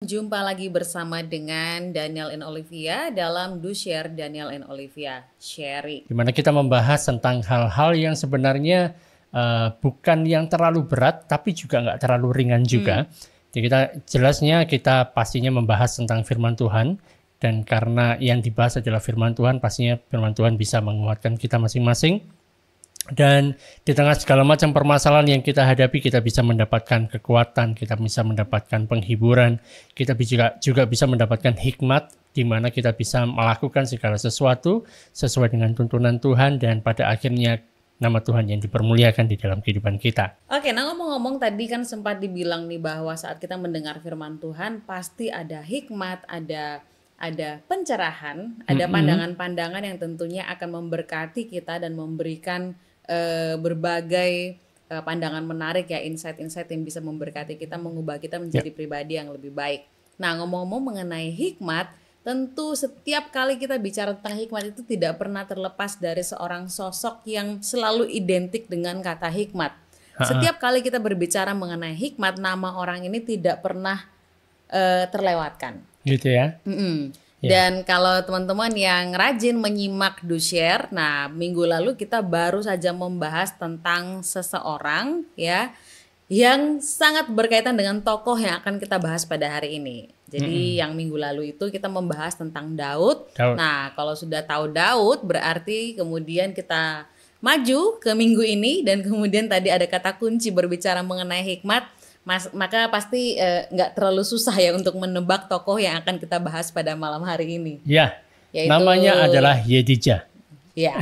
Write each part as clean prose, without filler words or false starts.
Jumpa lagi bersama dengan Daniel and Olivia dalam Do Share Daniel and Olivia Sharing. Dimana kita membahas tentang hal-hal yang sebenarnya bukan yang terlalu berat, tapi juga nggak terlalu ringan juga. Jadi kita pastinya membahas tentang firman Tuhan. Dan karena yang dibahas adalah firman Tuhan, pastinya firman Tuhan bisa menguatkan kita masing-masing. Dan di tengah segala macam permasalahan yang kita hadapi, kita bisa mendapatkan kekuatan, kita bisa mendapatkan penghiburan, kita juga bisa mendapatkan hikmat, di mana kita bisa melakukan segala sesuatu sesuai dengan tuntunan Tuhan, dan pada akhirnya nama Tuhan yang dipermuliakan di dalam kehidupan kita. Oke, nah ngomong-ngomong tadi kan sempat dibilang nih bahwa saat kita mendengar firman Tuhan pasti ada hikmat, ada pencerahan, ada pandangan-pandangan yang tentunya akan memberkati kita dan memberikan berbagai pandangan menarik ya, insight-insight yang bisa memberkati kita, mengubah kita menjadi pribadi yang lebih baik. Nah, ngomong-ngomong mengenai hikmat, tentu setiap kali kita bicara tentang hikmat itu tidak pernah terlepas dari seorang sosok yang selalu identik dengan kata hikmat. Setiap kali kita berbicara mengenai hikmat, nama orang ini tidak pernah terlewatkan. Gitu ya. Dan kalau teman-teman yang rajin menyimak Do Share, nah minggu lalu kita baru saja membahas tentang seseorang ya yang sangat berkaitan dengan tokoh yang akan kita bahas pada hari ini. Jadi yang minggu lalu itu kita membahas tentang Daud. Nah kalau sudah tahu Daud berarti kemudian kita maju ke minggu ini, dan kemudian tadi ada kata kunci berbicara mengenai hikmat. Maka pasti nggak terlalu susah ya untuk menebak tokoh yang akan kita bahas pada malam hari ini. Ya, namanya adalah Yedijah. Ya,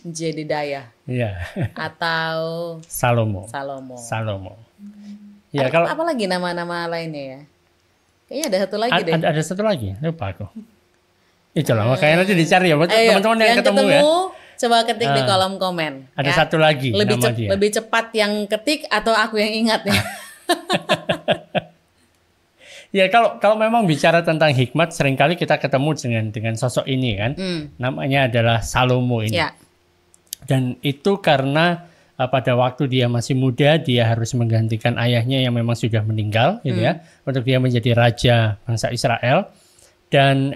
Jedediah. Ya. Atau Salomo. Ya, apa lagi nama-nama lainnya ya? Kayaknya ada satu lagi deh. Ada satu lagi, lupa aku. Itulah, makanya nanti dicari ya, teman-teman yang ketemu ya. Coba ketik di kolom komen. Ada satu lagi nama dia. Lebih cepat yang ketik atau aku yang ingat ya? Ya, kalau memang bicara tentang hikmat, seringkali kita ketemu dengan sosok ini kan. Namanya adalah Salomo ini. Ya. Dan itu karena pada waktu dia masih muda, dia harus menggantikan ayahnya yang memang sudah meninggal, gitu ya, untuk dia menjadi raja bangsa Israel. Dan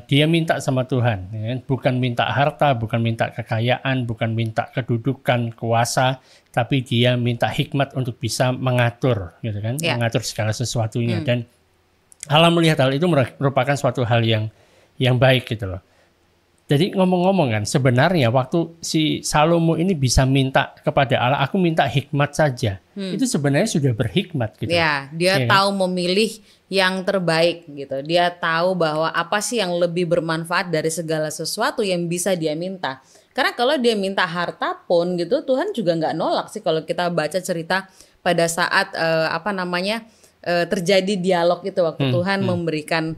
dia minta sama Tuhan, ya, bukan minta harta, bukan minta kekayaan, bukan minta kedudukan, kuasa, tapi dia minta hikmat untuk bisa mengatur, gitu kan, mengatur segala sesuatunya. Dan Allah melihat hal itu merupakan suatu hal yang baik, gitu loh. Jadi ngomong-ngomong kan, sebenarnya waktu si Salomo ini bisa minta kepada Allah, aku minta hikmat saja, itu sebenarnya sudah berhikmat gitu. Ya, dia tahu memilih yang terbaik gitu. Dia tahu bahwa apa sih yang lebih bermanfaat dari segala sesuatu yang bisa dia minta. Karena kalau dia minta harta pun gitu, Tuhan juga nggak nolak sih kalau kita baca cerita pada saat terjadi dialog itu waktu Tuhan memberikan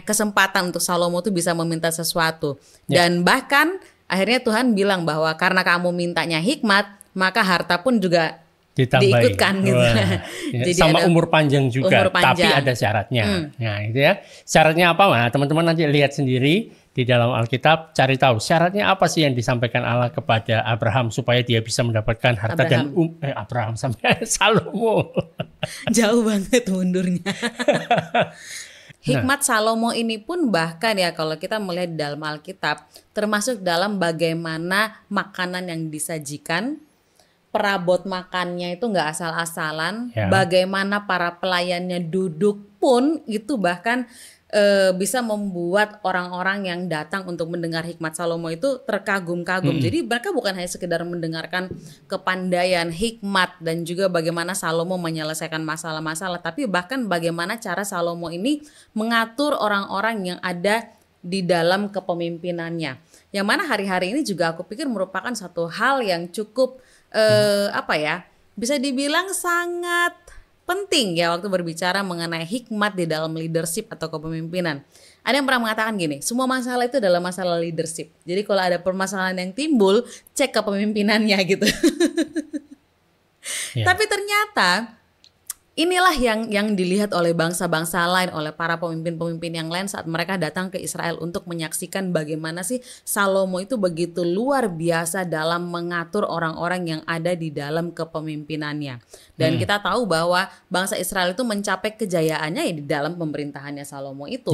kesempatan untuk Salomo tuh bisa meminta sesuatu. Dan bahkan akhirnya Tuhan bilang bahwa karena kamu mintanya hikmat, maka harta pun juga diikutkan gitu. Jadi sama umur panjang juga, tapi ada syaratnya. Nah, itu ya. Syaratnya apa? Nah, teman-teman nanti lihat sendiri di dalam Alkitab, cari tahu syaratnya apa sih yang disampaikan Allah kepada Abraham supaya dia bisa mendapatkan harta Abraham sampai Salomo. Jauh banget mundurnya. Hikmat Salomo ini pun bahkan ya kalau kita melihat dalam Alkitab termasuk dalam bagaimana makanan yang disajikan, perabot makannya itu nggak asal-asalan, bagaimana para pelayannya duduk pun itu bahkan bisa membuat orang-orang yang datang untuk mendengar hikmat Salomo itu terkagum-kagum. Jadi mereka bukan hanya sekedar mendengarkan kepandaian, hikmat, dan juga bagaimana Salomo menyelesaikan masalah-masalah, tapi bahkan bagaimana cara Salomo ini mengatur orang-orang yang ada di dalam kepemimpinannya. Yang mana hari-hari ini juga aku pikir merupakan satu hal yang cukup bisa dibilang sangat penting ya waktu berbicara mengenai hikmat di dalam leadership atau kepemimpinan. Ada yang pernah mengatakan gini, semua masalah itu adalah masalah leadership. Jadi kalau ada permasalahan yang timbul, cek kepemimpinannya gitu. Tapi ternyata inilah yang dilihat oleh bangsa-bangsa lain, oleh para pemimpin-pemimpin yang lain saat mereka datang ke Israel untuk menyaksikan bagaimana sih Salomo itu begitu luar biasa dalam mengatur orang-orang yang ada di dalam kepemimpinannya. Dan kita tahu bahwa bangsa Israel itu mencapai kejayaannya ya di dalam pemerintahannya Salomo itu,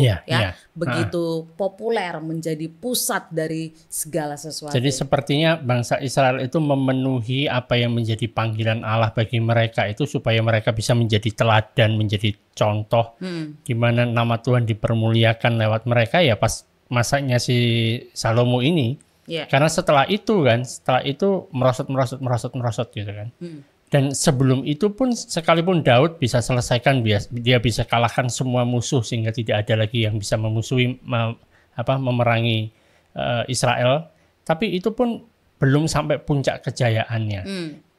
begitu populer, menjadi pusat dari segala sesuatu. Jadi sepertinya bangsa Israel itu memenuhi apa yang menjadi panggilan Allah bagi mereka itu supaya mereka bisa menjadi teladan, menjadi contoh di mana nama Tuhan dipermuliakan lewat mereka ya pas masanya si Salomo ini. Karena setelah itu merosot gitu kan. Dan sebelum itu pun sekalipun Daud bisa selesaikan, dia bisa kalahkan semua musuh sehingga tidak ada lagi yang bisa memusuhi memerangi Israel, tapi itu pun belum sampai puncak kejayaannya.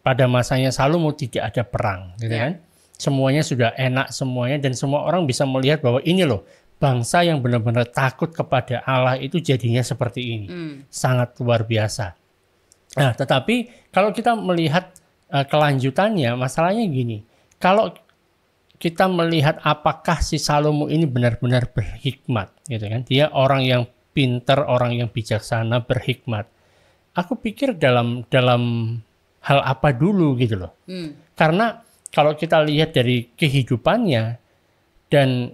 Pada masanya Salomo tidak ada perang, gitu kan? Semuanya sudah enak semuanya dan semua orang bisa melihat bahwa ini loh bangsa yang benar-benar takut kepada Allah itu jadinya seperti ini, sangat luar biasa. Nah, tetapi kalau kita melihat kelanjutannya, masalahnya gini, kalau kita melihat apakah si Salomo ini benar-benar berhikmat, gitu kan? Dia orang yang pintar, orang yang bijaksana, berhikmat. Aku pikir dalam hal apa dulu gitu loh. Karena kalau kita lihat dari kehidupannya dan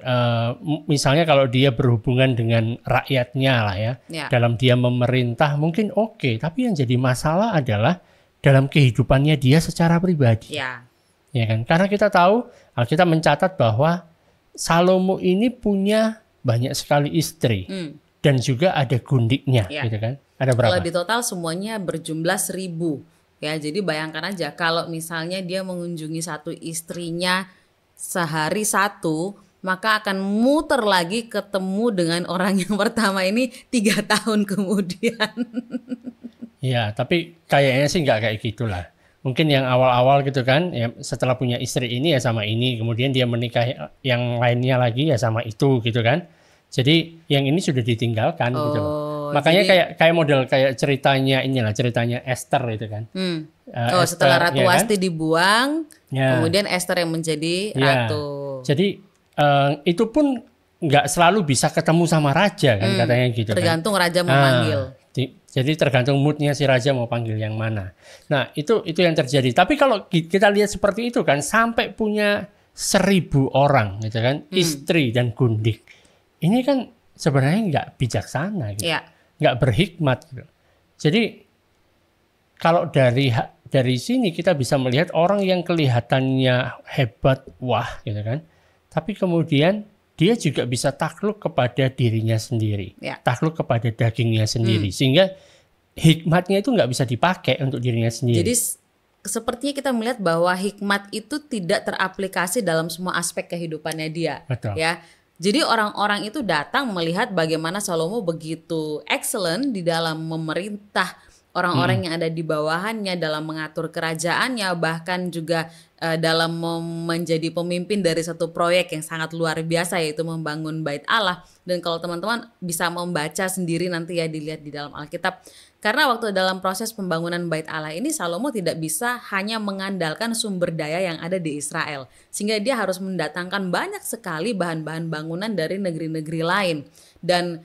misalnya kalau dia berhubungan dengan rakyatnya lah ya, dalam dia memerintah mungkin oke, tapi yang jadi masalah adalah dalam kehidupannya dia secara pribadi. Ya kan? Karena kita tahu, Alkitab mencatat bahwa Salomo ini punya banyak sekali istri dan juga ada gundiknya, gitu kan? Ada berapa? Kalau di total semuanya berjumlah 1.000. Ya, jadi bayangkan aja kalau misalnya dia mengunjungi satu istrinya sehari satu, maka akan muter lagi ketemu dengan orang yang pertama ini 3 tahun kemudian. Ya, tapi kayaknya sih nggak kayak gitulah. Mungkin yang awal-awal gitu kan, ya setelah punya istri ini ya sama ini, kemudian dia menikah yang lainnya lagi ya sama itu gitu kan. Jadi yang ini sudah ditinggalkan gitu loh. Makanya kayak model kayak ceritanya Esther itu kan. Esther, setelah Ratu Wasti dibuang, kemudian Esther yang menjadi ratu. Jadi itu pun nggak selalu bisa ketemu sama raja kan katanya gitu. Tergantung raja memanggil. Jadi tergantung moodnya si raja mau panggil yang mana. Nah itu yang terjadi. Tapi kalau kita lihat seperti itu kan, sampai punya 1.000 orang gitu kan, istri dan gundik. Ini kan sebenarnya nggak bijaksana gitu. Nggak berhikmat gitu. Jadi kalau dari sini kita bisa melihat orang yang kelihatannya hebat, wah gitu kan. Tapi kemudian dia juga bisa takluk kepada dirinya sendiri, takluk kepada dagingnya sendiri, sehingga hikmatnya itu nggak bisa dipakai untuk dirinya sendiri. Jadi sepertinya kita melihat bahwa hikmat itu tidak teraplikasi dalam semua aspek kehidupannya dia. Betul. Ya, jadi orang-orang itu datang melihat bagaimana Salomo begitu excellent di dalam memerintah orang-orang yang ada di bawahannya, dalam mengatur kerajaannya, bahkan juga dalam menjadi pemimpin dari satu proyek yang sangat luar biasa, yaitu membangun Bait Allah. Dan kalau teman-teman bisa membaca sendiri nanti ya, dilihat di dalam Alkitab, karena waktu dalam proses pembangunan Bait Allah ini Salomo tidak bisa hanya mengandalkan sumber daya yang ada di Israel, sehingga dia harus mendatangkan banyak sekali bahan-bahan bangunan dari negeri-negeri lain, dan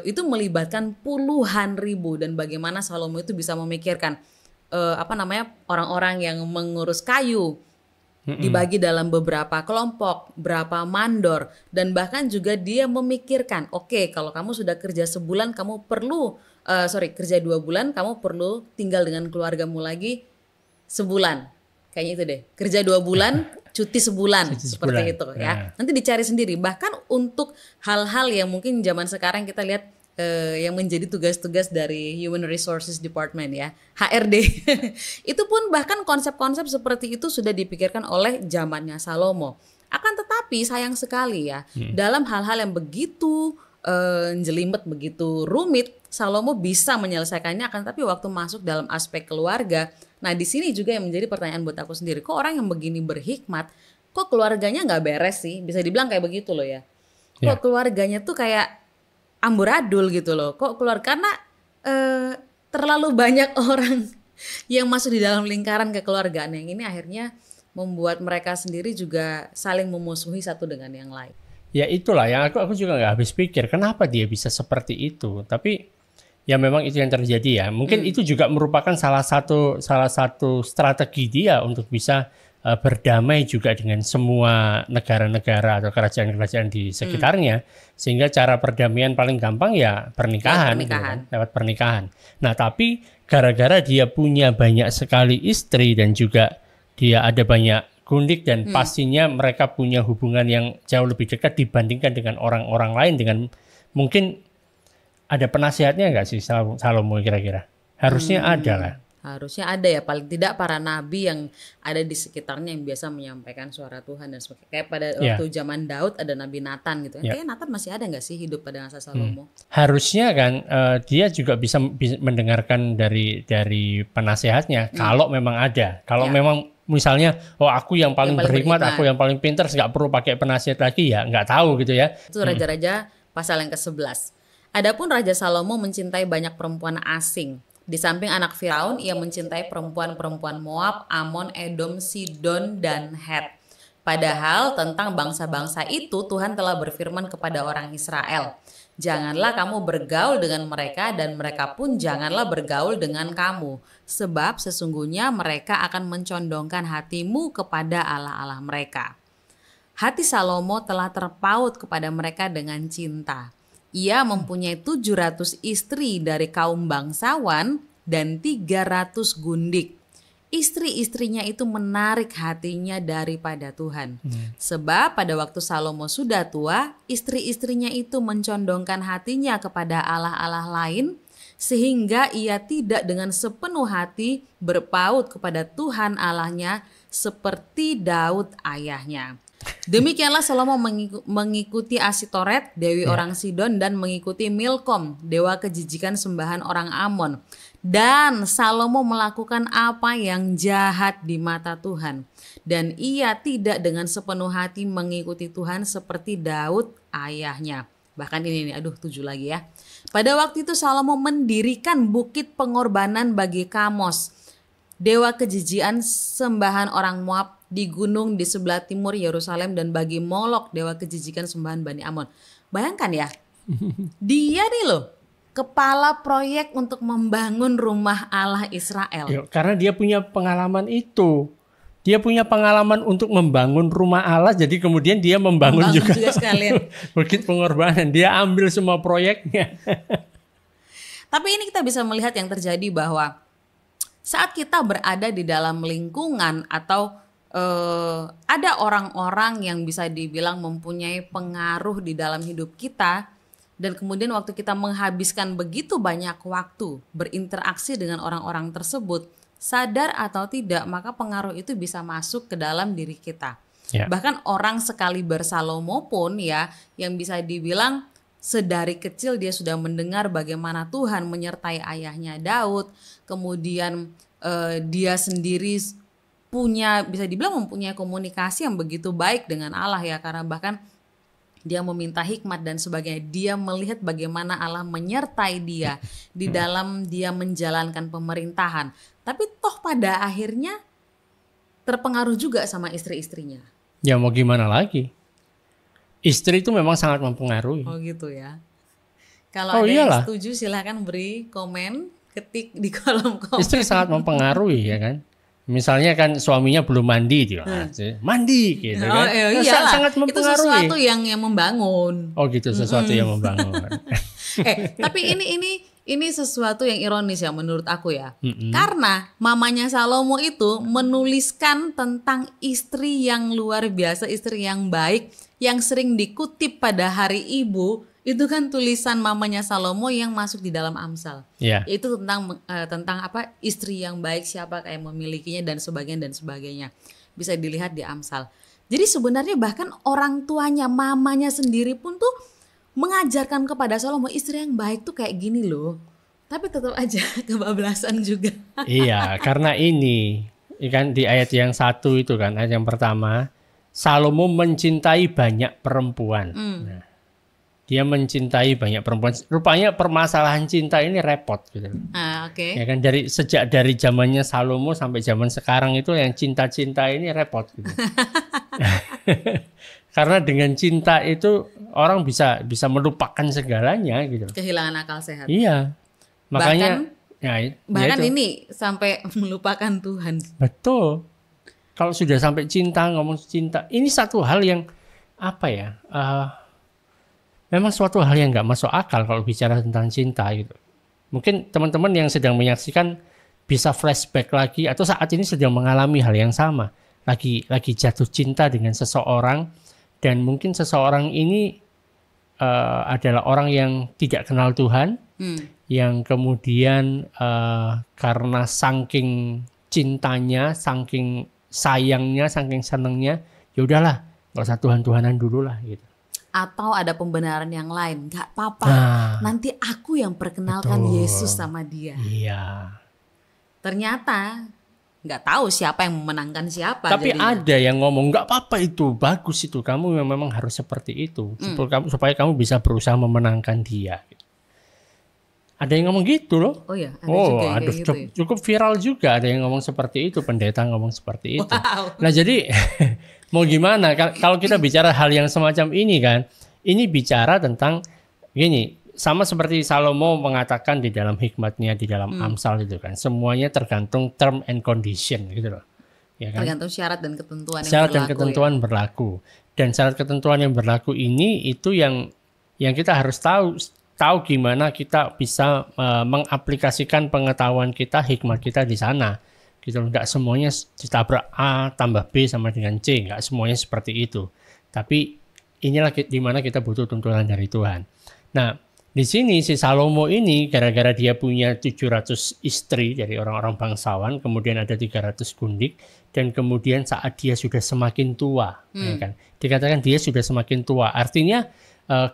itu melibatkan puluhan ribu. Dan bagaimana Salomo itu bisa memikirkan orang-orang yang mengurus kayu dibagi dalam beberapa kelompok, berapa mandor, dan bahkan juga dia memikirkan, oke, kalau kamu sudah kerja sebulan, kamu perlu kerja 2 bulan, kamu perlu tinggal dengan keluargamu lagi sebulan, kayaknya itu deh, kerja 2 bulan, cuti sebulan, seperti itu ya. Nanti dicari sendiri. Bahkan untuk hal-hal yang mungkin zaman sekarang kita lihat yang menjadi tugas-tugas dari Human Resources Department ya, HRD. Itu pun bahkan konsep-konsep seperti itu sudah dipikirkan oleh zamannya Salomo. Akan tetapi sayang sekali ya, dalam hal-hal yang begitu jelimet, begitu rumit, Salomo bisa menyelesaikannya. Akan tetapi waktu masuk dalam aspek keluarga, nah di sini juga yang menjadi pertanyaan buat aku sendiri, kok orang yang begini berhikmat, kok keluarganya nggak beres sih? Bisa dibilang kayak begitu loh ya. Kok keluarganya tuh kayak amburadul gitu loh. Kok keluar karena terlalu banyak orang yang masuk di dalam lingkaran kekeluargaan yang ini akhirnya membuat mereka sendiri juga saling memusuhi satu dengan yang lain. Ya itulah yang aku juga nggak habis pikir kenapa dia bisa seperti itu. Tapi ya memang itu yang terjadi ya. Mungkin itu juga merupakan salah satu strategi dia untuk bisa berdamai juga dengan semua negara-negara atau kerajaan-kerajaan di sekitarnya. Sehingga cara perdamaian paling gampang ya pernikahan. Gitu kan, lewat pernikahan. Nah tapi gara-gara dia punya banyak sekali istri dan juga dia ada banyak gundik dan pastinya mereka punya hubungan yang jauh lebih dekat dibandingkan dengan orang-orang lain dengan mungkin ada penasihatnya nggak sih Salomo kira-kira? Harusnya ada lah. Harusnya ada ya, paling tidak para nabi yang ada di sekitarnya yang biasa menyampaikan suara Tuhan dan sebagainya. Kayak pada waktu zaman Daud ada Nabi Nathan gitu. Kayaknya Nathan masih ada nggak sih hidup pada masa Salomo? Harusnya kan dia juga bisa mendengarkan dari penasehatnya kalau memang ada. Kalau memang misalnya, aku yang paling berhikmat, aku yang paling pintar, nggak perlu pakai penasihat lagi ya, nggak tahu gitu ya. Itu Raja-Raja pasal yang ke-11. Adapun Raja Salomo mencintai banyak perempuan asing. Di samping anak Firaun, ia mencintai perempuan-perempuan Moab, Amon, Edom, Sidon, dan Het. Padahal tentang bangsa-bangsa itu Tuhan telah berfirman kepada orang Israel, janganlah kamu bergaul dengan mereka dan mereka pun janganlah bergaul dengan kamu. Sebab sesungguhnya mereka akan mencondongkan hatimu kepada Allah-Allah mereka. Hati Salomo telah terpaut kepada mereka dengan cinta. Ia mempunyai 700 istri dari kaum bangsawan dan 300 gundik. Istri-istrinya itu menarik hatinya daripada Tuhan. Sebab pada waktu Salomo sudah tua, istri-istrinya itu mencondongkan hatinya kepada Allah-Allah lain, sehingga ia tidak dengan sepenuh hati berpaut kepada Tuhan Allahnya seperti Daud ayahnya. Demikianlah Salomo mengikuti Asitoret, dewi orang Sidon, dan mengikuti Milkom, dewa kejijikan sembahan orang Amon. Dan Salomo melakukan apa yang jahat di mata Tuhan. Dan ia tidak dengan sepenuh hati mengikuti Tuhan seperti Daud ayahnya. Bahkan ini nih, 7 lagi ya. Pada waktu itu Salomo mendirikan bukit pengorbanan bagi Kamos, dewa kejijikan sembahan orang Moab, di gunung di sebelah timur Yerusalem, dan bagi Molok, dewa kejijikan sembahan Bani Amon. Bayangkan ya, dia nih loh kepala proyek untuk membangun rumah Allah Israel. Karena dia punya pengalaman itu. Dia punya pengalaman untuk membangun rumah Allah, jadi kemudian dia membangun juga sekalian bukit pengorbanan. Dia ambil semua proyeknya. Tapi ini kita bisa melihat yang terjadi bahwa saat kita berada di dalam lingkungan atau ada orang-orang yang bisa dibilang mempunyai pengaruh di dalam hidup kita, dan kemudian waktu kita menghabiskan begitu banyak waktu berinteraksi dengan orang-orang tersebut, sadar atau tidak, maka pengaruh itu bisa masuk ke dalam diri kita. Bahkan orang sekaliber Salomo pun ya, yang bisa dibilang sedari kecil dia sudah mendengar bagaimana Tuhan menyertai ayahnya Daud, kemudian dia sendiri bisa dibilang mempunyai komunikasi yang begitu baik dengan Allah ya, karena bahkan dia meminta hikmat dan sebagainya. Dia melihat bagaimana Allah menyertai dia di dalam dia menjalankan pemerintahan. Tapi toh pada akhirnya terpengaruh juga sama istri-istrinya. Ya mau gimana lagi? Istri itu memang sangat mempengaruhi. Oh gitu ya. Kalau ada yang setuju silahkan beri komen, ketik di kolom komen. Istri sangat mempengaruhi ya kan. Misalnya kan suaminya belum mandi, dia mandi gitu kan. Sangat mempengaruhi. Itu sesuatu yang membangun. Oh gitu, sesuatu yang membangun. Tapi ini sesuatu yang ironis ya menurut aku ya. Karena mamanya Salomo itu menuliskan tentang istri yang luar biasa, istri yang baik, yang sering dikutip pada Hari Ibu. Itu kan tulisan mamanya Salomo yang masuk di dalam Amsal. Itu tentang apa, istri yang baik, siapa yang memilikinya dan sebagainya. Bisa dilihat di Amsal. Jadi sebenarnya bahkan orang tuanya, mamanya sendiri pun tuh mengajarkan kepada Salomo, istri yang baik tuh kayak gini loh. Tapi tetap aja kebablasan juga. Iya, karena ini kan di ayat yang 1 itu kan, ayat yang pertama, Salomo mencintai banyak perempuan. Nah, Dia mencintai banyak perempuan. Rupanya permasalahan cinta ini repot gitu. Oke. Ya kan sejak dari zamannya Salomo sampai zaman sekarang itu yang cinta-cinta ini repot gitu. Karena dengan cinta itu orang bisa melupakan segalanya gitu. Kehilangan akal sehat. Iya. Makanya bahkan ini sampai melupakan Tuhan. Betul. Kalau sudah sampai cinta, ngomong cinta, ini satu hal yang apa ya? Memang suatu hal yang nggak masuk akal kalau bicara tentang cinta gitu. Mungkin teman-teman yang sedang menyaksikan bisa flashback lagi atau saat ini sedang mengalami hal yang sama, lagi jatuh cinta dengan seseorang dan mungkin seseorang ini adalah orang yang tidak kenal Tuhan, yang kemudian karena saking cintanya, saking sayangnya, saking senengnya, ya udahlah, nggak usah Tuhan-Tuhanan dulu lah gitu. Atau ada pembenaran yang lain, nggak apa-apa, nanti aku yang perkenalkan Yesus sama dia. Iya. Ternyata nggak tahu siapa yang memenangkan siapa. Tapi jadinya. Ada yang ngomong nggak apa-apa itu, bagus itu, kamu memang harus seperti itu, supaya kamu bisa berusaha memenangkan dia. Ada yang ngomong gitu loh. Oh ya, ada juga yang kayak gitu ya? Cukup viral juga ada yang ngomong seperti itu, pendeta ngomong seperti itu. Wow. Nah jadi mau gimana kalau kita bicara hal yang semacam ini kan, ini bicara tentang gini, sama seperti Salomo mengatakan di dalam hikmatnya di dalam Amsal itu kan, semuanya tergantung term and condition gitu loh. Ya kan? Tergantung syarat dan ketentuan syarat dan ketentuan berlaku. Dan syarat ketentuan yang berlaku ini itu yang kita harus tahu gimana kita bisa mengaplikasikan pengetahuan kita, hikmat kita di sana. Gitu, enggak semuanya ditabrak A tambah B sama dengan C, enggak semuanya seperti itu. Tapi inilah di mana kita butuh tuntunan dari Tuhan. Nah, di sini si Salomo ini gara-gara dia punya 700 istri dari orang-orang bangsawan, kemudian ada 300 gundik, dan kemudian saat dia sudah semakin tua, ya kan? Dikatakan dia sudah semakin tua, artinya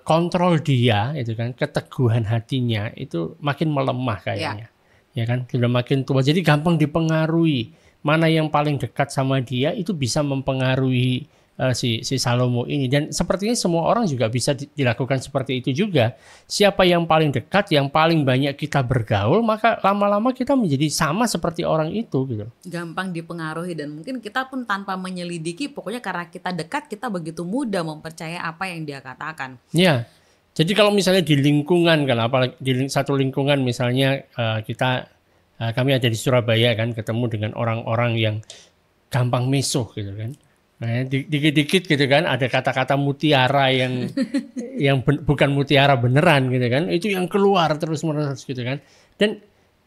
kontrol dia itu kan, keteguhan hatinya itu makin melemah kayaknya. Ya kan, sudah makin tua, jadi gampang dipengaruhi. Mana yang paling dekat sama dia itu bisa mempengaruhi si Salomo ini. Dan sepertinya semua orang juga bisa dilakukan seperti itu juga. Siapa yang paling dekat, yang paling banyak kita bergaul, maka lama-lama kita menjadi sama seperti orang itu gitu. Gampang dipengaruhi, dan mungkin kita pun tanpa menyelidiki, pokoknya karena kita dekat, kita begitu mudah mempercayai apa yang dia katakan. Ya. Jadi kalau misalnya di lingkungan kan, apalagi di satu lingkungan misalnya kami ada di Surabaya kan, ketemu dengan orang-orang yang gampang misuh gitu kan. Nah, dikit-dikit gitu kan ada kata-kata mutiara yang bukan mutiara beneran gitu kan. Itu yang keluar terus-menerus gitu kan. Dan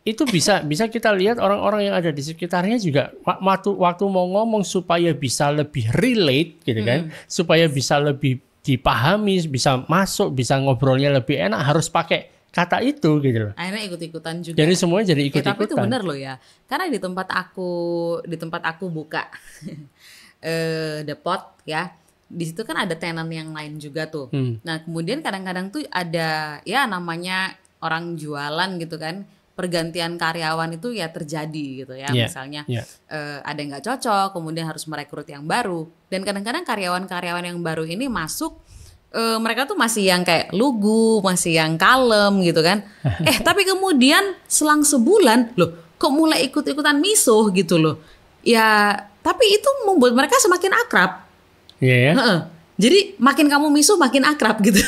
itu bisa kita lihat orang-orang yang ada di sekitarnya juga waktu mau ngomong supaya bisa lebih relate gitu kan. Supaya bisa lebih dipahami, bisa masuk, bisa ngobrolnya lebih enak, harus pakai kata itu gitu loh. Akhirnya ikut-ikutan juga. Jadi semuanya jadi ikut-ikutan. Tapi itu benar loh ya. Karena di tempat aku buka The Pot ya, di situ kan ada tenan yang lain juga tuh. Nah kemudian kadang-kadang tuh ada ya namanya orang jualan gitu kan, pergantian karyawan itu ya terjadi gitu ya. Misalnya ada yang nggak cocok, kemudian harus merekrut yang baru. Dan kadang-kadang karyawan-karyawan yang baru ini masuk, mereka tuh masih yang kayak lugu, masih yang kalem gitu kan. Tapi kemudian selang sebulan, loh kok mulai ikut-ikutan misuh gitu loh. Ya tapi itu membuat mereka semakin akrab. Iya. Jadi makin kamu misuh makin akrab gitu.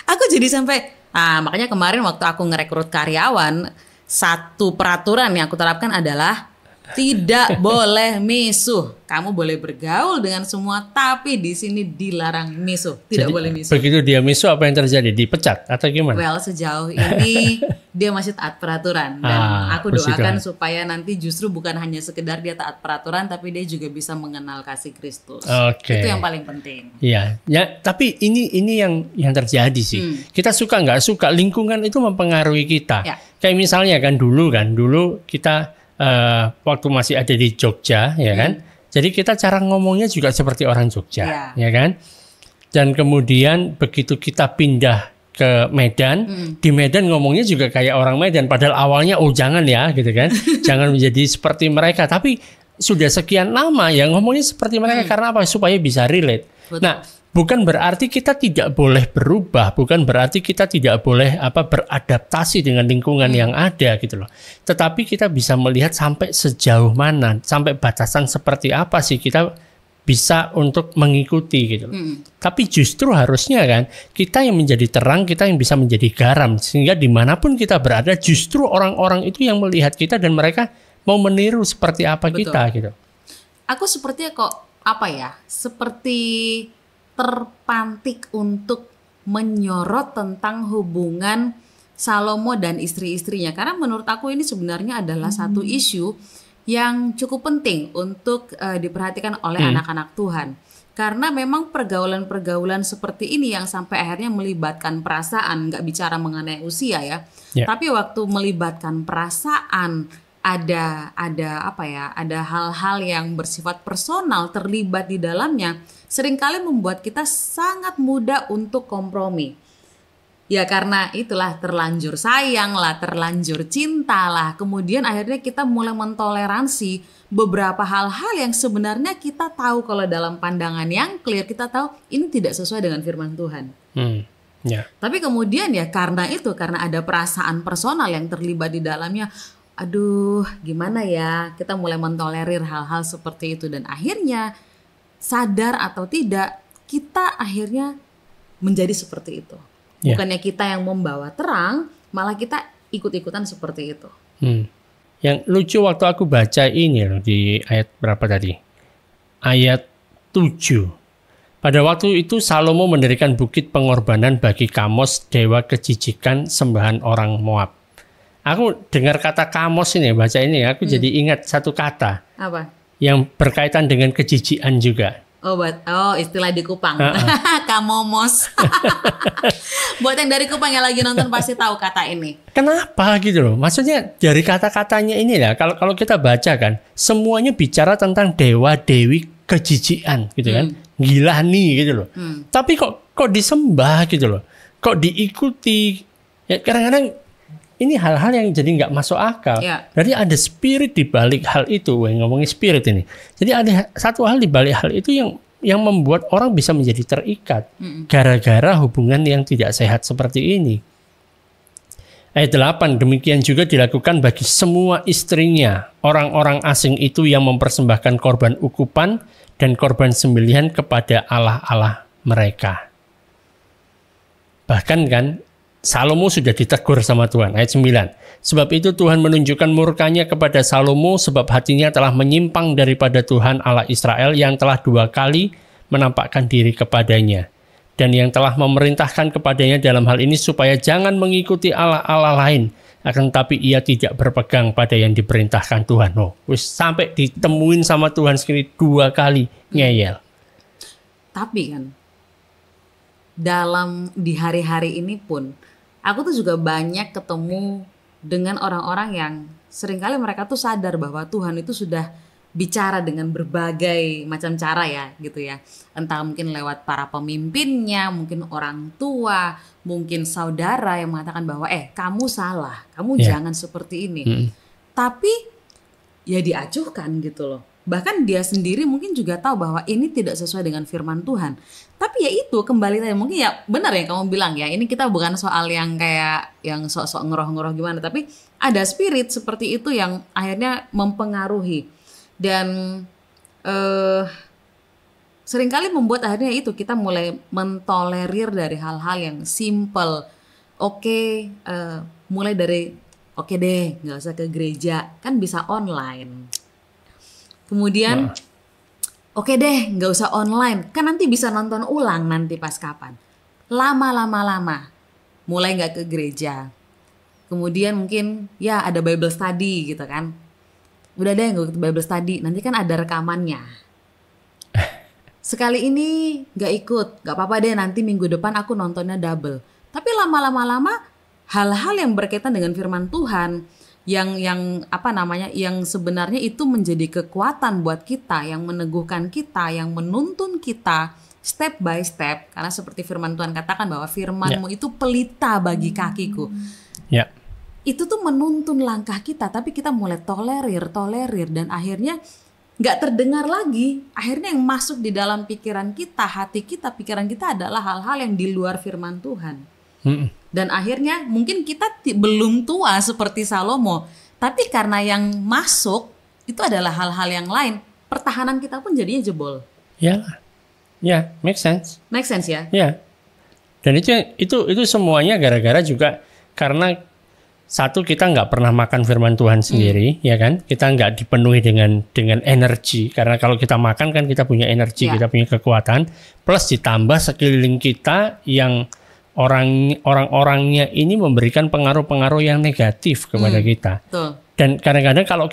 Aku jadi sampai makanya kemarin waktu aku ngerekrut karyawan, satu peraturan yang aku terapkan adalah tidak boleh misuh. Kamu boleh bergaul dengan semua, tapi di sini dilarang misuh. Tidak boleh misuh. Begitu dia misuh, apa yang terjadi? Dipecat atau gimana? Well, sejauh ini dia masih taat peraturan, dan aku doakan supaya nanti justru bukan hanya sekedar dia taat peraturan, tapi dia juga bisa mengenal kasih Kristus. Itu yang paling penting. Iya, ya. Tapi ini yang terjadi sih. Kita suka nggak suka, lingkungan itu mempengaruhi kita. Ya. Kayak misalnya kan dulu kita waktu masih ada di Jogja, ya kan. Jadi kita cara ngomongnya juga seperti orang Jogja, ya kan. Dan kemudian begitu kita pindah ke Medan, di Medan ngomongnya juga kayak orang Medan. Padahal awalnya jangan ya, gitu kan. Jangan menjadi seperti mereka. Tapi sudah sekian lama ya ngomongnya seperti mereka. Karena apa? Supaya bisa relate. Betul. Nah, bukan berarti kita tidak boleh berubah, bukan berarti kita tidak boleh beradaptasi dengan lingkungan yang ada gitu loh. Tetapi kita bisa melihat sampai sejauh mana, sampai batasan seperti apa sih kita bisa untuk mengikuti gitu. Tapi justru harusnya kan kita yang menjadi terang, kita yang bisa menjadi garam, sehingga dimanapun kita berada justru orang-orang itu yang melihat kita dan mereka mau meniru seperti apa kita gitu. Aku sepertinya seperti terpantik untuk menyorot tentang hubungan Salomo dan istri-istrinya, karena menurut aku ini sebenarnya adalah satu isu yang cukup penting untuk diperhatikan oleh anak-anak Tuhan. Karena memang pergaulan-pergaulan seperti ini yang sampai akhirnya melibatkan perasaan, nggak bicara mengenai usia ya. Tapi waktu melibatkan perasaan, ada hal-hal yang bersifat personal terlibat di dalamnya, seringkali membuat kita sangat mudah untuk kompromi. Ya karena itulah terlanjur sayang lah, terlanjur cinta lah. Kemudian akhirnya kita mulai mentoleransi beberapa hal-hal yang sebenarnya kita tahu kalau dalam pandangan yang clear, kita tahu ini tidak sesuai dengan firman Tuhan. Tapi kemudian ya karena ada perasaan personal yang terlibat di dalamnya, aduh gimana ya, kita mulai mentolerir hal-hal seperti itu. Dan akhirnya sadar atau tidak, kita akhirnya menjadi seperti itu. Bukannya kita yang membawa terang, malah kita ikut-ikutan seperti itu. Yang lucu waktu aku baca ini loh, di ayat berapa tadi? Ayat 7. Pada waktu itu Salomo mendirikan bukit pengorbanan bagi Kamos, dewa kejijikan sembahan orang Moab. Aku dengar kata Kamos ini, baca ini, aku jadi ingat satu kata. Apa? Yang berkaitan dengan kejijikan juga. Istilah di Kupang. Kamomos. Buat yang dari Kupang yang lagi nonton pasti tahu kata ini. Kenapa gitu loh? Maksudnya dari kata-katanya ini ya, kalau kita baca kan, semuanya bicara tentang dewa dewi kejijikan gitu kan. Gila nih gitu loh. Tapi kok disembah gitu loh. Kok diikuti. Ya kadang-kadang ini hal-hal yang jadi nggak masuk akal. Berarti ada spirit di balik hal itu. Ngomongin spirit ini. Jadi ada satu hal di balik hal itu yang membuat orang bisa menjadi terikat. Gara-gara hubungan yang tidak sehat seperti ini. Ayat 8, demikian juga dilakukan bagi semua istrinya. Orang-orang asing itu yang mempersembahkan korban ukupan dan korban sembelihan kepada allah-allah mereka. Bahkan kan, Salomo sudah ditegur sama Tuhan. Ayat 9. Sebab itu Tuhan menunjukkan murkanya kepada Salomo sebab hatinya telah menyimpang daripada Tuhan Allah Israel yang telah 2 kali menampakkan diri kepadanya. Dan yang telah memerintahkan kepadanya dalam hal ini supaya jangan mengikuti Allah-Allah lain. Akan tetapi ia tidak berpegang pada yang diperintahkan Tuhan. Sampai ditemuin sama Tuhan sekali 2 kali ngeyel. Tapi kan, di hari-hari ini pun, aku tuh juga banyak ketemu dengan orang-orang yang seringkali mereka tuh sadar bahwa Tuhan itu sudah bicara dengan berbagai macam cara ya gitu ya. Entah mungkin lewat para pemimpinnya, mungkin orang tua, mungkin saudara yang mengatakan bahwa kamu salah, kamu jangan seperti ini. Tapi ya diacuhkan gitu loh. Bahkan dia sendiri mungkin juga tahu bahwa ini tidak sesuai dengan firman Tuhan. Tapi ya itu kembali tadi, mungkin ya benar yang kamu bilang ya, ini kita bukan soal yang kayak yang sok-sok ngeroh-ngeroh gimana, tapi ada spirit seperti itu yang akhirnya mempengaruhi. Dan seringkali membuat akhirnya itu kita mulai mentolerir dari hal-hal yang simple. Mulai dari oke deh gak usah ke gereja, kan bisa online. Kemudian oke deh gak usah online, kan nanti bisa nonton ulang nanti pas kapan. Lama mulai gak ke gereja. Kemudian mungkin ya ada Bible study gitu kan. Udah deh gak ikut Bible study, nanti kan ada rekamannya. Sekali ini gak ikut, gak apa-apa deh nanti minggu depan aku nontonnya double. Tapi lama-lama hal-hal yang berkaitan dengan firman Tuhan, yang sebenarnya itu menjadi kekuatan buat kita, yang meneguhkan kita, yang menuntun kita step by step, karena seperti firman Tuhan katakan bahwa firman-Mu itu pelita bagi kakiku. Itu tuh menuntun langkah kita, tapi kita mulai tolerir dan akhirnya nggak terdengar lagi. Akhirnya yang masuk di dalam pikiran kita, hati kita, pikiran kita adalah hal-hal yang di luar firman Tuhan. Dan akhirnya mungkin kita belum tua seperti Salomo, tapi karena yang masuk itu adalah hal-hal yang lain, pertahanan kita pun jadinya jebol. Ya, make sense. Make sense ya? Ya. Dan itu semuanya gara-gara juga karena satu, kita nggak pernah makan firman Tuhan sendiri, ya kan? Kita nggak dipenuhi dengan energi, karena kalau kita makan kan kita punya energi, kita punya kekuatan. Plus ditambah sekeliling kita yang orang-orangnya ini memberikan pengaruh-pengaruh yang negatif kepada kita. Betul. Dan kadang-kadang kalau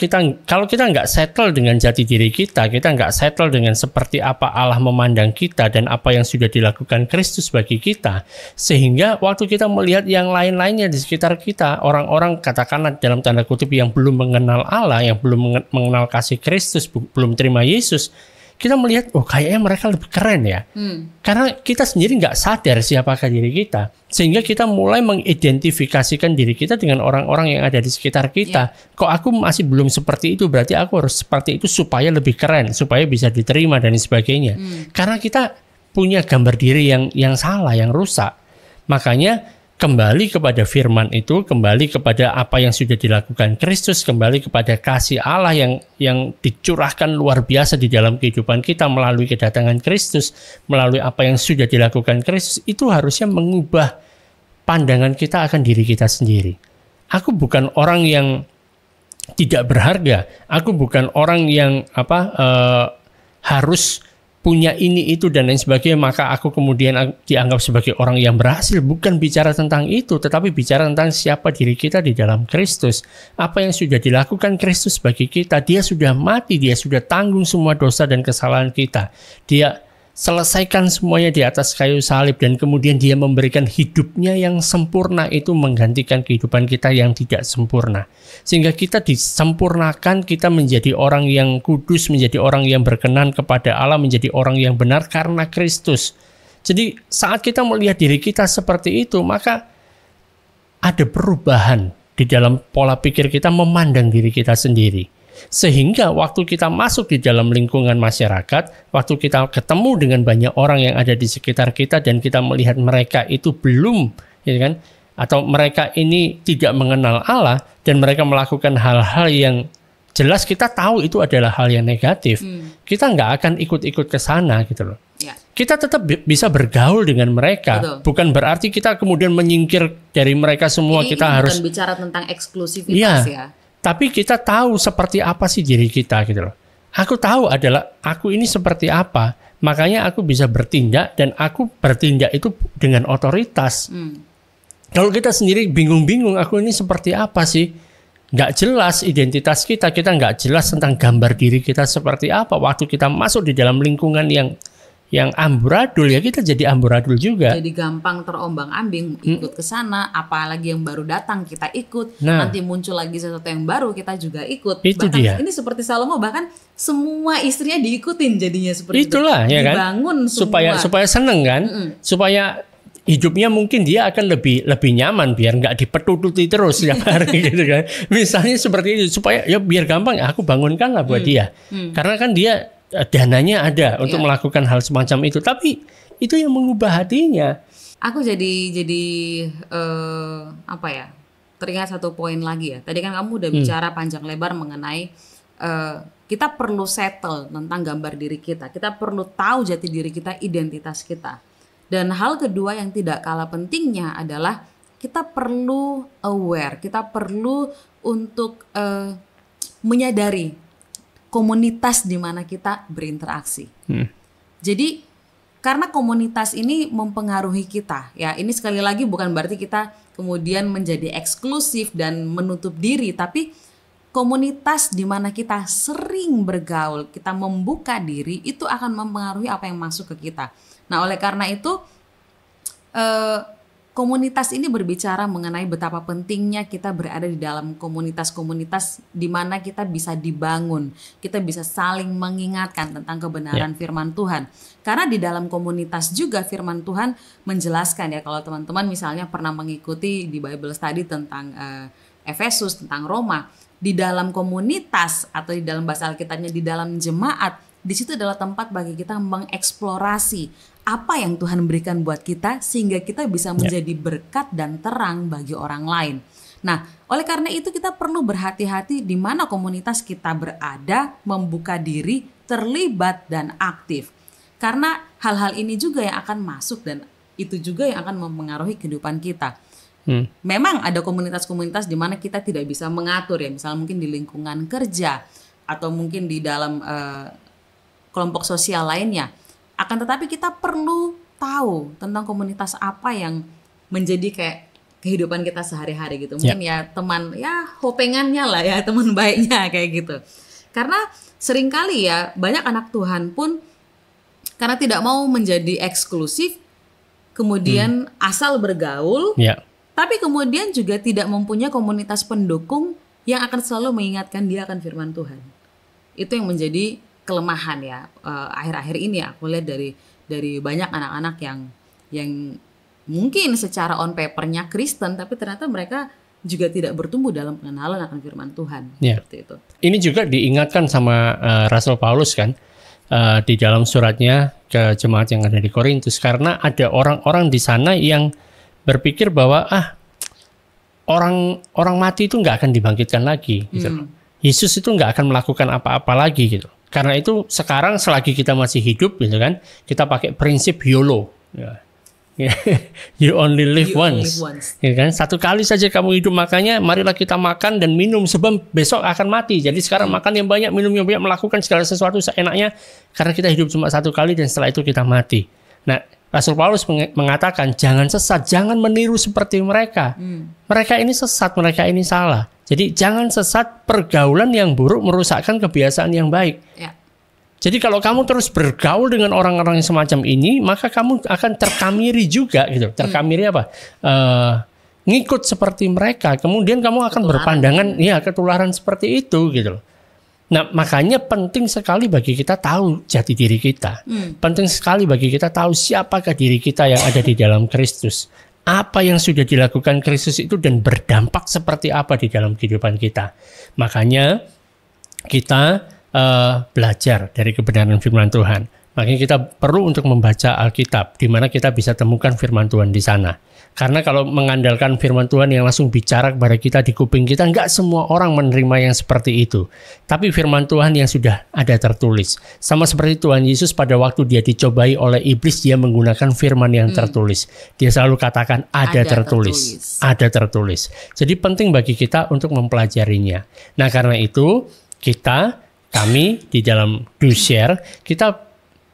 kita nggak settle dengan jati diri kita nggak settle dengan seperti apa Allah memandang kita dan apa yang sudah dilakukan Kristus bagi kita, sehingga waktu kita melihat yang lain-lainnya di sekitar kita, orang-orang katakanlah dalam tanda kutip yang belum mengenal Allah, yang belum mengenal kasih Kristus, belum terima Yesus, kita melihat, oh kayaknya mereka lebih keren ya. Karena kita sendiri nggak sadar siapakah diri kita. Sehingga kita mulai mengidentifikasikan diri kita dengan orang-orang yang ada di sekitar kita. Kok aku masih belum seperti itu, berarti aku harus seperti itu supaya lebih keren, supaya bisa diterima dan sebagainya. Karena kita punya gambar diri yang salah, yang rusak. Makanya kembali kepada firman itu, kembali kepada apa yang sudah dilakukan Kristus, kembali kepada kasih Allah yang dicurahkan luar biasa di dalam kehidupan kita melalui kedatangan Kristus, melalui apa yang sudah dilakukan Kristus, itu harusnya mengubah pandangan kita akan diri kita sendiri. Aku bukan orang yang tidak berharga, aku bukan orang yang harus punya ini, itu, dan lain sebagainya, maka aku kemudian dianggap sebagai orang yang berhasil. Bukan bicara tentang itu, tetapi bicara tentang siapa diri kita di dalam Kristus. Apa yang sudah dilakukan Kristus bagi kita. Dia sudah mati, dia sudah tanggung semua dosa dan kesalahan kita. Dia selesaikan semuanya di atas kayu salib, dan kemudian dia memberikan hidupnya yang sempurna itu menggantikan kehidupan kita yang tidak sempurna. Sehingga kita disempurnakan, kita menjadi orang yang kudus, menjadi orang yang berkenan kepada Allah, menjadi orang yang benar karena Kristus. Jadi saat kita melihat diri kita seperti itu, maka ada perubahan di dalam pola pikir kita memandang diri kita sendiri. Sehingga waktu kita masuk di dalam lingkungan masyarakat, waktu kita ketemu dengan banyak orang yang ada di sekitar kita dan kita melihat mereka itu belum, ya kan, atau mereka ini tidak mengenal Allah dan mereka melakukan hal-hal yang jelas kita tahu itu adalah hal yang negatif, kita nggak akan ikut-ikut ke sana gitu loh. Kita tetap bisa bergaul dengan mereka. Betul. Bukan berarti kita kemudian menyingkir dari mereka semua. Kita harus bukan bicara tentang eksklusivitas ya. Tapi kita tahu seperti apa sih diri kita gitu loh. Aku tahu adalah aku ini seperti apa. Makanya aku bisa bertindak, dan aku bertindak itu dengan otoritas. Kalau kita sendiri bingung-bingung, aku ini seperti apa sih? Nggak jelas identitas kita nggak jelas tentang gambar diri kita seperti apa. Waktu kita masuk di dalam lingkungan yang amburadul, ya kita jadi amburadul juga. Jadi gampang terombang-ambing, ikut ke sana, apalagi yang baru datang kita ikut. Nanti muncul lagi sesuatu yang baru, kita juga ikut. Itu bahkan dia. Ini seperti Salomo, bahkan semua istrinya diikutin jadinya seperti itulah, itu. Ya kan? Dibangun semua. Supaya seneng kan? Supaya hidupnya mungkin dia akan lebih nyaman, biar nggak dipetututi terus setiap hari gitu kan. Misalnya seperti itu, supaya ya biar gampang, aku bangunkan lah buat dia. Karena kan dia dananya ada untuk melakukan hal semacam itu, tapi itu yang mengubah hatinya. Aku jadi teringat satu poin lagi ya. Tadi kan kamu udah bicara panjang lebar mengenai kita perlu settle tentang gambar diri kita. Kita perlu tahu jati diri kita, identitas kita. Dan hal kedua yang tidak kalah pentingnya adalah kita perlu aware, kita perlu untuk menyadari komunitas di mana kita berinteraksi. Jadi karena komunitas ini mempengaruhi kita, ya ini sekali lagi bukan berarti kita kemudian menjadi eksklusif dan menutup diri, tapi komunitas di mana kita sering bergaul, kita membuka diri, itu akan mempengaruhi apa yang masuk ke kita. Nah oleh karena itu komunitas ini berbicara mengenai betapa pentingnya kita berada di dalam komunitas-komunitas di mana kita bisa dibangun, kita bisa saling mengingatkan tentang kebenaran firman Tuhan. Karena di dalam komunitas juga firman Tuhan menjelaskan ya, kalau teman-teman misalnya pernah mengikuti di Bible Study tentang Efesus, tentang Roma. Di dalam komunitas atau di dalam bahasa Alkitabnya di dalam jemaat, di situ adalah tempat bagi kita mengeksplorasi apa yang Tuhan berikan buat kita sehingga kita bisa menjadi berkat dan terang bagi orang lain. Nah, oleh karena itu kita perlu berhati-hati di mana komunitas kita berada, membuka diri, terlibat dan aktif. Karena hal-hal ini juga yang akan masuk dan itu juga yang akan mempengaruhi kehidupan kita. Memang ada komunitas-komunitas di mana kita tidak bisa mengatur ya, misalnya mungkin di lingkungan kerja atau mungkin di dalam kelompok sosial lainnya. Akan tetapi kita perlu tahu tentang komunitas apa yang menjadi kayak kehidupan kita sehari-hari gitu. Mungkin ya teman ya hopengannya lah ya, teman baiknya kayak gitu. Karena seringkali ya banyak anak Tuhan pun karena tidak mau menjadi eksklusif, kemudian asal bergaul, tapi kemudian juga tidak mempunyai komunitas pendukung yang akan selalu mengingatkan dia akan firman Tuhan. Itu yang menjadi kelemahan ya akhir-akhir ini aku lihat dari banyak anak-anak yang mungkin secara on papernya Kristen, tapi ternyata mereka juga tidak bertumbuh dalam pengenalan akan firman Tuhan. Seperti itu. Ini juga diingatkan sama Rasul Paulus kan di dalam suratnya ke jemaat yang ada di Korintus, karena ada orang-orang di sana yang berpikir bahwa orang mati itu nggak akan dibangkitkan lagi gitu. Yesus itu nggak akan melakukan apa-apa lagi gitu. Karena itu sekarang selagi kita masih hidup gitu kan, kita pakai prinsip YOLO. You only live once. Ya kan? Satu kali saja kamu hidup, makanya marilah kita makan dan minum sebab besok akan mati. Jadi sekarang makan yang banyak, minum yang banyak, melakukan segala sesuatu seenaknya karena kita hidup cuma satu kali dan setelah itu kita mati. Nah, Rasul Paulus mengatakan jangan sesat, jangan meniru seperti mereka. Mereka ini sesat, mereka ini salah. Jadi jangan sesat, pergaulan yang buruk merusakkan kebiasaan yang baik. Jadi kalau kamu terus bergaul dengan orang-orang yang semacam ini, maka kamu akan terkamiri juga gitu. Terkamiri apa? Ngikut seperti mereka. Kemudian kamu akan berpandangan, ketularan seperti itu gitu. Nah, makanya penting sekali bagi kita tahu jati diri kita. Penting sekali bagi kita tahu siapakah diri kita yang ada di dalam Kristus. Apa yang sudah dilakukan Kristus itu dan berdampak seperti apa di dalam kehidupan kita. Makanya kita belajar dari kebenaran firman Tuhan. Makanya kita perlu untuk membaca Alkitab, di mana kita bisa temukan firman Tuhan di sana. Karena kalau mengandalkan firman Tuhan yang langsung bicara kepada kita di kuping kita, nggak semua orang menerima yang seperti itu. Tapi firman Tuhan yang sudah ada tertulis. Sama seperti Tuhan Yesus pada waktu dia dicobai oleh iblis, dia menggunakan firman yang tertulis. Dia selalu katakan ada tertulis. Ada tertulis. Jadi penting bagi kita untuk mempelajarinya. Nah karena itu kami di dalam Do Share, kita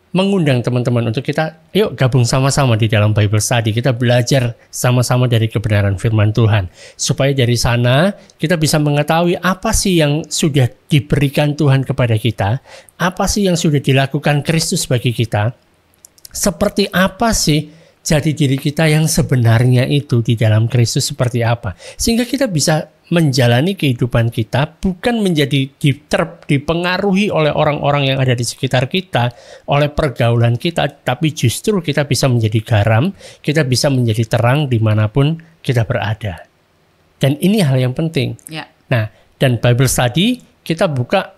mengundang teman-teman untuk kita yuk gabung sama-sama di dalam Bible Study. Kita belajar sama-sama dari kebenaran firman Tuhan. Supaya dari sana kita bisa mengetahui apa sih yang sudah diberikan Tuhan kepada kita. Apa sih yang sudah dilakukan Kristus bagi kita. Seperti apa sih jati diri kita yang sebenarnya itu di dalam Kristus seperti apa. Sehingga kita bisa menjalani kehidupan kita bukan menjadi dipengaruhi oleh orang-orang yang ada di sekitar kita, oleh pergaulan kita, tapi justru kita bisa menjadi garam, kita bisa menjadi terang dimanapun kita berada. Dan ini hal yang penting. Nah, dan Bible Study kita buka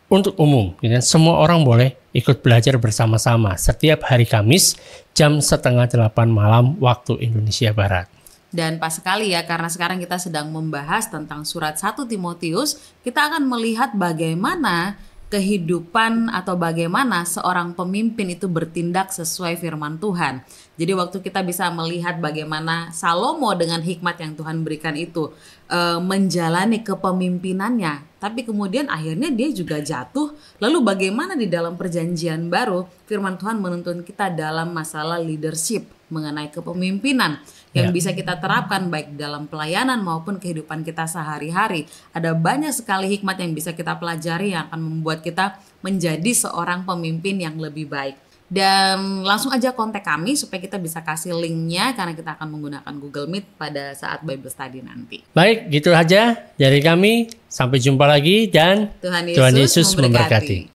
untuk umum. Semua orang boleh ikut belajar bersama-sama setiap hari Kamis jam 7:30 malam waktu Indonesia Barat. Dan pas sekali ya, karena sekarang kita sedang membahas tentang surat 1 Timotius, kita akan melihat bagaimana kehidupan atau bagaimana seorang pemimpin itu bertindak sesuai firman Tuhan. Jadi waktu kita bisa melihat bagaimana Salomo dengan hikmat yang Tuhan berikan itu menjalani kepemimpinannya, tapi kemudian akhirnya dia juga jatuh. Lalu bagaimana di dalam perjanjian baru firman Tuhan menuntun kita dalam masalah leadership, mengenai kepemimpinan yang bisa kita terapkan baik dalam pelayanan maupun kehidupan kita sehari-hari. Ada banyak sekali hikmat yang bisa kita pelajari yang akan membuat kita menjadi seorang pemimpin yang lebih baik. Dan langsung aja kontak kami supaya kita bisa kasih linknya, karena kita akan menggunakan Google Meet pada saat Bible Study nanti. Baik, gitu aja dari kami. Sampai jumpa lagi dan Tuhan Yesus memberkati.